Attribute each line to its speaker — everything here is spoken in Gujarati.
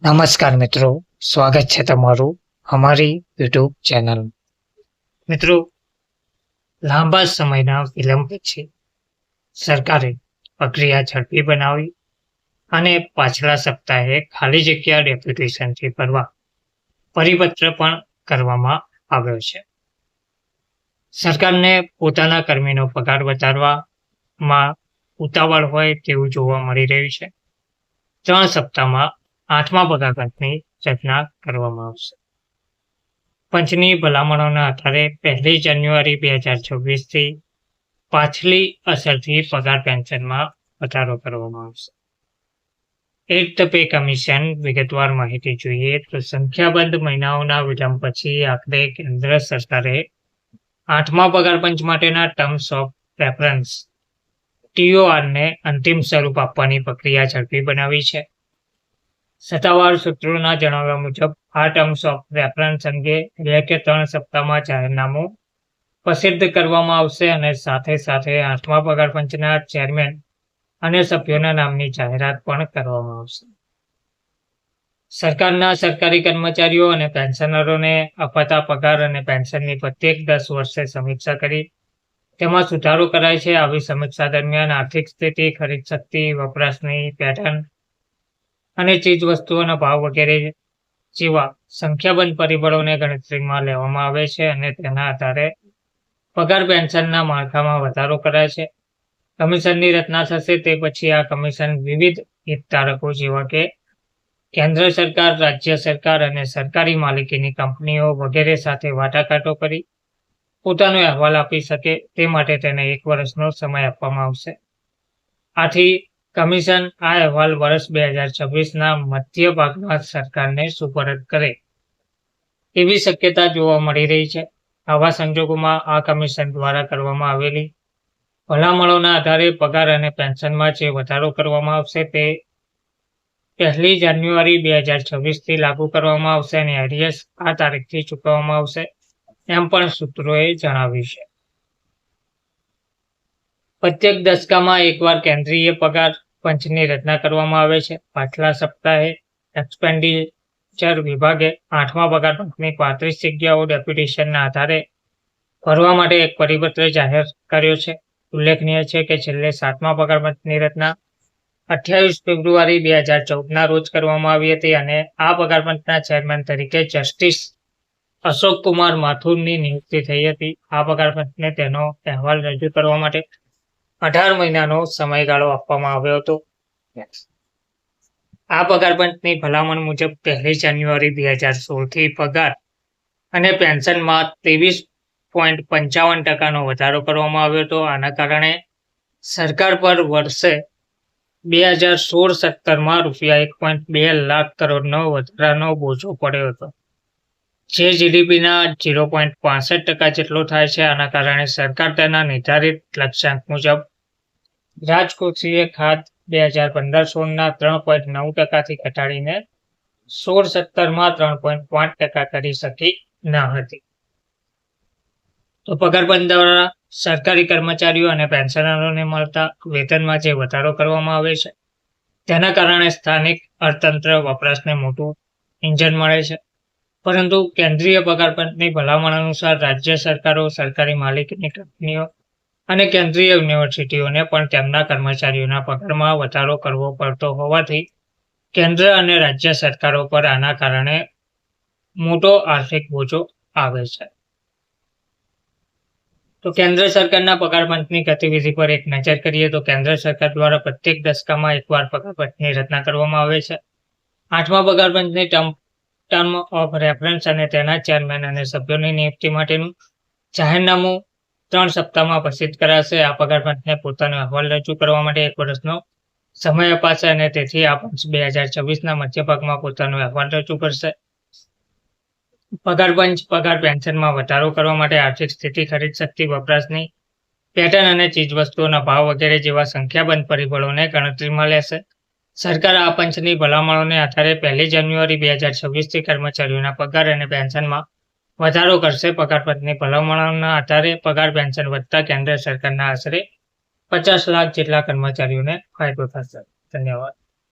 Speaker 1: નમસ્કાર મિત્રો, સ્વાગત છે તમારું અમારી યુટ્યુબ ચેનલ. મિત્રો, લાંબા સમયના વિલંબ પછી સરકારે પ્રક્રિયા ઝડપી બનાવી અને પાછલા સપ્તાહે ખાલી જગ્યા ડેપ્યુટેશનથી ભરવા પરિપત્ર પણ કરવામાં આવ્યો છે. સરકારને પોતાના કર્મીનો પગાર વધારવામાં ઉતાવળ હોય તેવું જોવા મળી રહ્યું છે. 3 સપ્તાહમાં 8મા પગાર પંચની રચના કરવામાં આવશે. પંચની ભલામણોના આધારે 1 જાન્યુઆરી 2026થી પાછલી અસરથી પગાર પેન્શનમાં વધારો કરવામાં આવશે. એટ ધ પે કમિશન વિગતવાર માહિતી જોઈએ તો સંખ્યાબંધ મહિનાઓના વિલંબ પછી આખરે કેન્દ્ર સરકારે 8મા પગાર પંચ માટેના ટર્મ્સ ઓફ રેફરન્સ TORને અંતિમ સ્વરૂપ આપવાની પ્રક્રિયા ઝડપી બનાવી છે. સત્તાવાર સૂત્રોના જણાવ્યા મુજબ આ ટર્મ્સ ઓફ રેફરન્સ અંગે એટલે કે 3 સપ્તાહમાં જાહેરનામું પ્રસિદ્ધ કરવામાં આવશે અને સાથે 8મા પગાર પંચના ચેરમેન અને સભ્યોના નામની જાહેરાત પણ કરવામાં આવશે. સરકારના સરકારી કર્મચારીઓ અને પેન્શનરોને અપાતા પગાર અને પેન્શનની પ્રત્યેક 10 વર્ષે સમીક્ષા કરી તેમાં સુધારો કરાય છે. આવી સમીક્ષા દરમિયાન આર્થિક સ્થિતિ, ખરીદ શક્તિ, વપરાશની પેટર્ન અને ચીજ વસ્તુઓના ભાવ વગેરે જેવા સંખ્યાબંધ પરિબળોને ગણતરીમાં લેવામાં આવે છે અને તેના આધારે પગાર પેન્શનના માળખામાં વધારો કરાય છે. કમિશનની રચના થશે તે પછી આ કમિશન વિવિધ હિતધારકો જેવા કે કેન્દ્ર સરકાર, રાજ્ય સરકાર અને સરકારી માલિકીની કંપનીઓ વગેરે સાથે વાટાઘાટો કરી પોતાનો અહેવાલ આપી શકે તે માટે તેને 1 વર્ષનો સમય આપવામાં આવશે. આથી કમિશન આ અહેવાલ વર્ષ 2026ના મધ્ય ભાગમાં સરકારને સુપરત કરે એવી શક્યતા જોવા મળી રહી છે. આવા સંજોગોમાં આ કમિશન દ્વારા કરવામાં આવેલી ભલામણોના આધારે પગાર અને પેન્શનમાં જે વધારો કરવામાં આવશે તે 1 જાન્યુઆરી 2026થી લાગુ કરવામાં આવશે અને એરિયર્સ આ તારીખથી ચૂકવવામાં આવશે એમ પણ સૂત્રોએ જણાવ્યું છે. પ્રત્યેક દશકામાં એકવાર કેન્દ્રીય પગાર પંચની રચના કરવામાં આવે છે. પાછલા સપ્તાહે એક્સપેન્ડિચર વિભાગે 8મા પગાર પંચની 35 જગ્યાઓ ડેપ્યુટેશનના આધારે ભરવા માટે એક પરિપત્ર જાહેર કર્યો છે. ઉલ્લેખનીય છે કે છેલ્લે 7મા પગાર પંચની રચના 28 ફેબ્રુઆરી 2014ના રોજ કરવામાં આવી હતી અને આ પગાર પંચના ચેરમેન તરીકે જસ્ટિસ અશોક કુમાર માથુરની નિયુક્તિ થઈ હતી. આ પગાર પંચને તેનો અહેવાલ રજૂ કરવા માટે 18 મહિનાનો સમયગાળો આપવામાં આવ્યો હતો. આ પગાર પંચની ભલામણ મુજબ 1 જાન્યુઆરી 2016થી પગાર અને પેન્શનમાં 23.55% વધારો કરવામાં આવ્યો હતો. આના કારણે સરકાર પર વર્ષે 2016-17માં ₹1.2 લાખ કરોડનો વધારાનો બોજો પડ્યો હતો, જે જીડીપીના 0.65% જેટલો થાય છે. આના કારણે સરકાર તેના નિર્ધારિત લક્ષ્યાંક મુજબ રાજકોષીય ખાત 2015-16ના 3.9%થી ઘટાડીને 16-17માં 3.5% કરી શકી ન હતી. તો પગાર પંચ દ્વારા સરકારી કર્મચારીઓ અને પેન્શનરોને મળતા વેતનમાં જે વધારો કરવામાં આવે છે તેના કારણે સ્થાનિક અર્થતંત્ર વપરાશને મોટું ઇંધણ મળે છે. પરંતુ કેન્દ્રીય પગાર પંચની ભલામણ અનુસાર રાજ્ય સરકારો, સરકારી માલિકીની કંપનીઓ અને કેન્દ્રીય યુનિવર્સિટીઓને પણ તેમના કર્મચારીઓના પગારમાં વધારો કરવો પડતો હોવાથી કેન્દ્ર અને રાજ્ય સરકારો પર આના કારણે મોટો આર્થિક બોજો આવે છે. તો કેન્દ્ર સરકારના પગાર પંચની ગતિવિધિ પર એક નજર કરીએ તો કેન્દ્ર સરકાર દ્વારા પ્રત્યેક દશકામાં એકવાર પગાર પંચની રચના કરવામાં આવે છે. 8મા પગાર પંચની ટર્મ ઓફ રેફરન્સ અને તેના ચેરમેન અને સભ્યોની નિયુક્તિ માટેનું જાહેરનામું 3 સપ્તાહમાં પ્રસિદ્ધ કરાશે. આ પગાર પંચને પોતાનો અહેવાલ રજૂ કરવા માટે 1 વર્ષનો સમય અપાશે અને તેથી આ પંચ 2026ના મધ્ય ભાગમાં પોતાનો અહેવાલ રજૂ કરશે. પગાર પંચ પગાર પેન્શનમાં વધારો કરવા માટે આર્થિક સ્થિતિ, ખરીદ શક્તિ, વપરાશની પેટર્ન અને ચીજવસ્તુઓના ભાવ વગેરે જેવા સંખ્યાબંધ પરિબળોને ગણતરીમાં લેશે. સરકાર આ પંચની ભલામણોને આધારે 1 જાન્યુઆરી 2026થી કર્મચારીઓના પગાર અને પેન્શનમાં વધારો કરશે. પગાર પંચની ભલામણોના આધારે પગાર પેન્શન વધતા કેન્દ્ર સરકારના આશરે 50 લાખ જેટલા કર્મચારીઓને ફાયદો થશે. ધન્યવાદ.